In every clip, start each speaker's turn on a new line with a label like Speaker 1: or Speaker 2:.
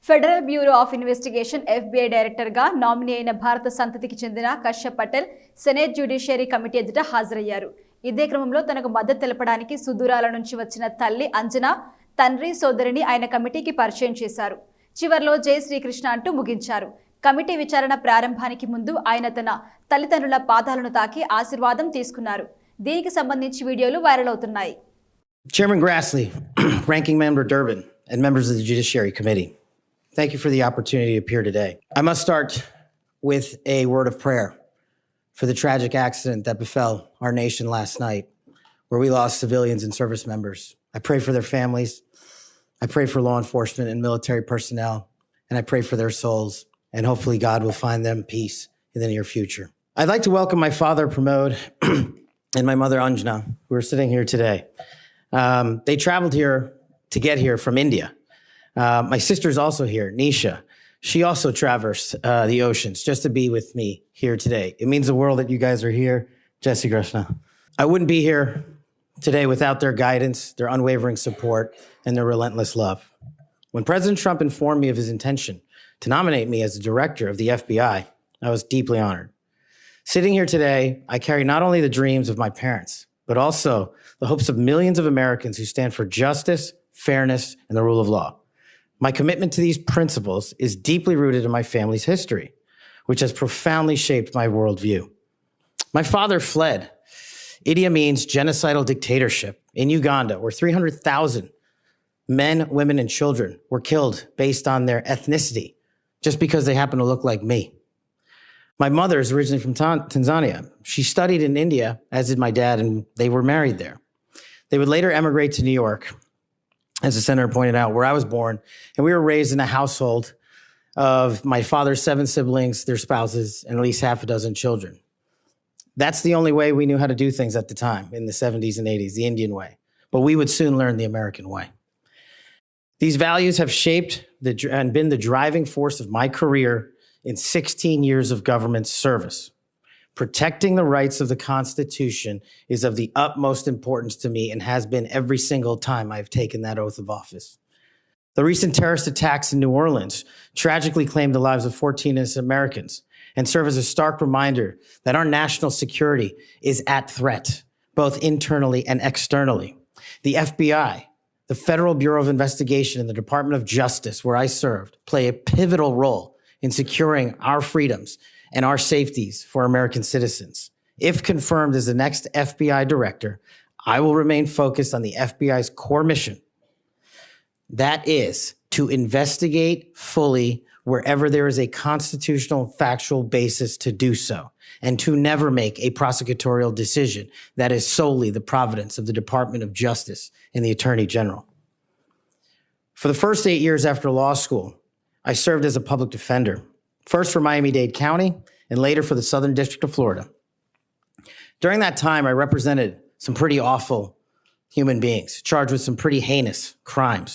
Speaker 1: Federal bureau of investigation FBI డైరెక్టర్గా nominee అయిన భారత సంతతికి చెందిన కష్ పటేల్ సెనేట్ జ్యుడిషియరీ కమిటీ ఎదుట హాజరయ్యారు. ఇదే క్రమంలో తనకు మద్దతు తెలపడానికి సుదూరాల నుంచి వచ్చిన తల్లి అంజనా, తండ్రి, సోదరిని ఆయన కమిటీకి పరిచయం చేశారు. చివర్లో జై శ్రీ కృష్ణ అంటూ ముగించారు. కమిటీ విచారణ ప్రారంభానికి ముందు ఆయన తన తల్లిదండ్రుల పాదాలను తాకి ఆశీర్వాదం తీసుకున్నారు. దీనికి సంబంధించి వీడియోలు వైరల్ అవుతున్నాయి.
Speaker 2: Chairman Grassley, Ranking Member Durbin, and members of the Judiciary Committee, thank you for the opportunity to appear today. I must start with a word of prayer for the tragic accident that befell our nation last night, where we lost civilians and service members. I pray for their families. I pray for law enforcement and military personnel, and I pray for their souls, and hopefully God will find them peace in the near future. I'd like to welcome my father, Pramod, and my mother, Anjana, who are sitting here today. They traveled here to get here from India. My sister's also here, Nisha. She also traversed the oceans just to be with me here today. It means the world that you guys are here. Jai Shri Krishna. I wouldn't be here today without their guidance, their unwavering support, and their relentless love. When President Trump informed me of his intention to nominate me as the director of the FBI, I was deeply honored. Sitting here today, I carry not only the dreams of my parents, but also the hopes of millions of Americans who stand for justice, fairness, and the rule of law. My commitment to these principles is deeply rooted in my family's history, which has profoundly shaped my worldview. My father fled Idi Amin's genocidal dictatorship in Uganda, where 300,000 men, women, and children were killed based on their ethnicity, just because they happen to look like me. My mother is originally from Tanzania. She studied in India, as did my dad, and they were married there. They would later emigrate to New York, as the senator pointed out, where I was born, and we were raised in a household of my father's 7 siblings, their spouses, and at least half a dozen children. That's the only way we knew how to do things at the time, in the 70s and 80s, the Indian way. But we would soon learn the American way. These values have shaped and been the driving force of my career in 16 years of government service. Protecting the rights of the Constitution is of the utmost importance to me and has been every single time I've taken that oath of office. The recent terrorist attacks in New Orleans tragically claimed the lives of 14 innocent Americans and serve as a stark reminder that our national security is at threat, both internally and externally. The FBI, the Federal Bureau of Investigation, and the Department of Justice, where I served, play a pivotal role in securing our freedoms and our safeties for American citizens. If confirmed as the next FBI director, I will remain focused on the FBI's core mission. That is to investigate fully wherever there is a constitutional factual basis to do so, and to never make a prosecutorial decision that is solely the providence of the Department of Justice and the Attorney General. For the first 8 years after law school, I served as a public defender, first for Miami-Dade County and later for the Southern District of Florida. During that time, I represented some pretty awful human beings, charged with some pretty heinous crimes.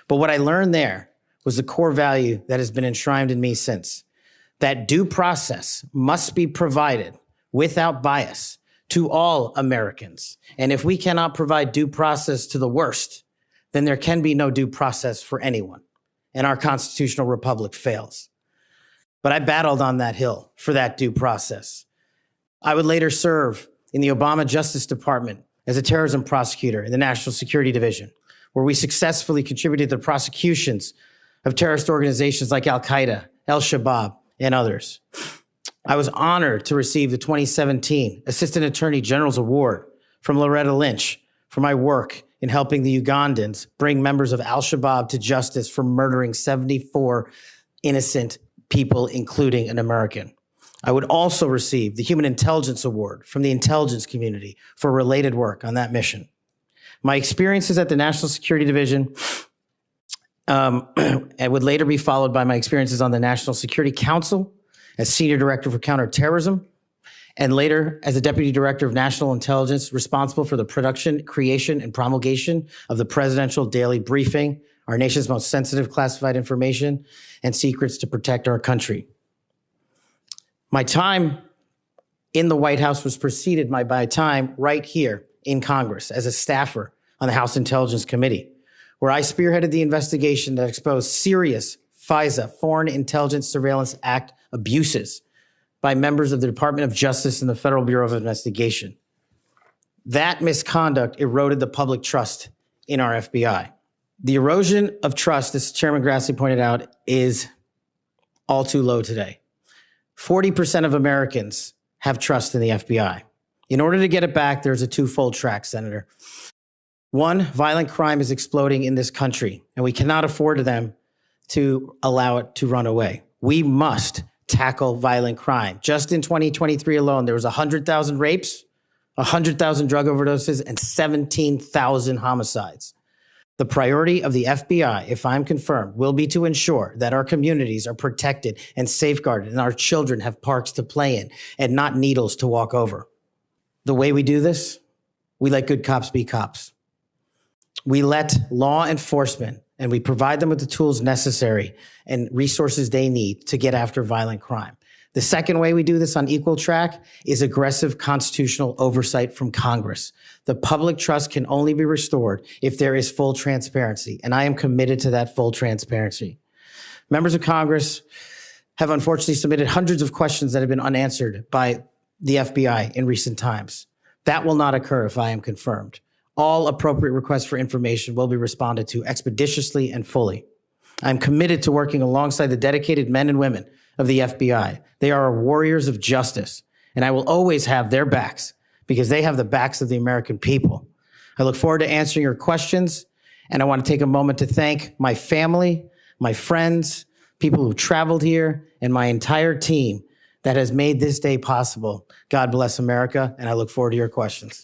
Speaker 2: But what I learned there was the core value that has been enshrined in me since, that due process must be provided without bias to all Americans. And if we cannot provide due process to the worst, then there can be no due process for anyone, and our constitutional republic fails. But I battled on that hill for that due process. I would later serve in the Obama Justice Department as a terrorism prosecutor in the National Security Division, where we successfully contributed to the prosecutions of terrorist organizations like Al-Qaeda, Al-Shabaab, and others. I was honored to receive the 2017 Assistant Attorney General's Award from Loretta Lynch for my work in helping the Ugandans bring members of Al-Shabaab to justice for murdering 74 innocent people, including an American. I would also receive the Human Intelligence Award from the intelligence community for related work on that mission. My experiences at the National Security Division and would later be followed by my experiences on the National Security Council as Senior Director for Counterterrorism, and later as the Deputy Director of National Intelligence responsible for the production, creation, and promulgation of the Presidential Daily Briefing, our nation's most sensitive classified information and secrets to protect our country. My time in the White House was preceded by my time right here in Congress as a staffer on the House Intelligence Committee, where I spearheaded the investigation that exposed serious FISA, Foreign Intelligence Surveillance Act abuses by members of the Department of Justice and the Federal Bureau of Investigation. That misconduct eroded the public trust in our FBI. The erosion of trust, as Chairman Grassley pointed out, is all too low today. 40% of Americans have trust in the FBI. In order to get it back, there's a twofold track, Senator. One, violent crime is exploding in this country, and we cannot afford them to allow it to run away. We must tackle violent crime. Just in 2023 alone, there was 100,000 rapes, 100,000 drug overdoses, and 17,000 homicides. The priority of the FBI, if I'm confirmed, will be to ensure that our communities are protected and safeguarded and our children have parks to play in and not needles to walk over. The way we do this, we let good cops be cops. We let law enforcement and we provide them with the tools necessary and resources they need to get after violent crime. The second way we do this on equal track is aggressive constitutional oversight from Congress. The public trust can only be restored if there is full transparency, and I am committed to that full transparency. Members of Congress have unfortunately submitted hundreds of questions that have been unanswered by the FBI in recent times. That will not occur if I am confirmed. All appropriate requests for information will be responded to expeditiously and fully. I'm committed to working alongside the dedicated men and women of the FBI. They are warriors of justice, and I will always have their backs because they have the backs of the American people. I look forward to answering your questions, and I want to take a moment to thank my family, my friends, people who traveled here, and my entire team that has made this day possible. God bless America, and I look forward to your questions.